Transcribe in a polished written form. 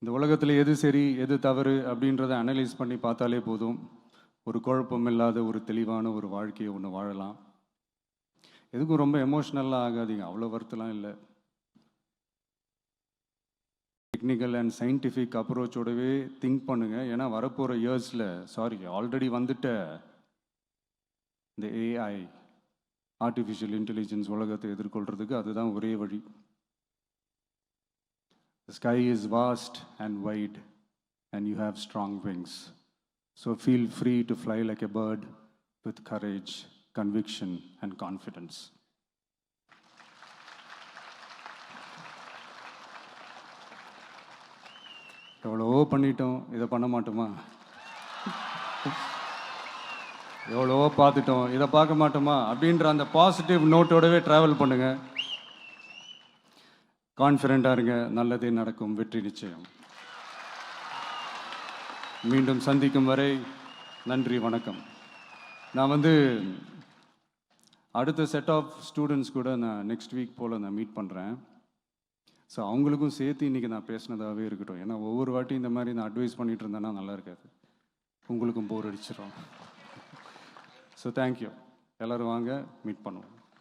இந்த உலகத்தில் எது சரி எது தவறு அப்படின்றத அனலைஸ் பண்ணி பார்த்தாலே போதும். ஒரு குழப்பம் இல்லாத ஒரு தெளிவான ஒரு வாழ்க்கையை ஒன்று வாழலாம். எதுக்கும் ரொம்ப எமோஷ்னலாக ஆகாதீங்க, அவ்வளோ வருத்தலாம் இல்லை. டெக்னிக்கல் அண்ட் சயின்டிஃபிக் அப்ரோச்சோடவே திங்க் பண்ணுங்கள். ஏன்னா வரப்போகிற இயர்ஸில் ஆல்ரெடி வந்துட்ட இந்த ஏஐ ஆர்டிஃபிஷியல் இன்டெலிஜென்ஸ் உலகத்தை எதிர்கொள்கிறதுக்கு அதுதான் ஒரே வழி. The sky is vast and wide and you have strong wings. So feel free to fly like a bird with courage, conviction and confidence. எவ்வளவோ பண்ணிட்டோம், இதை பண்ண மாட்டோமா? எவ்வளவோ பார்த்துட்டோம், இதை பார்க்க மாட்டோமா அப்படின்ற அந்த பாசிட்டிவ் நோட்டோடவே ட்ராவல் பண்ணுங்கள். கான்ஃபிடென்ட்டாக இருங்க, நல்லதே நடக்கும், வெற்றி நிச்சயம். மீண்டும் சந்திக்கும் வரை நன்றி, வணக்கம். நான் அடுத்த செட் ஆஃப் ஸ்டூடெண்ட்ஸ் கூட நான் நெக்ஸ்ட் வீக் போல் நான் மீட் பண்ணுறேன். ஸோ அவங்களுக்கும் சேர்த்து இன்றைக்கி நான் பேசினதாகவே இருக்கட்டும். ஏன்னா ஒவ்வொரு வாட்டி இந்த மாதிரி நான் அட்வைஸ் பண்ணிகிட்டு இருந்தேன்னா நல்லா இருக்காது, உங்களுக்கும் போர் அடிச்சிடும். So thank you. எல்லோரும் வாங்க, மீட் பண்ணுவோம்.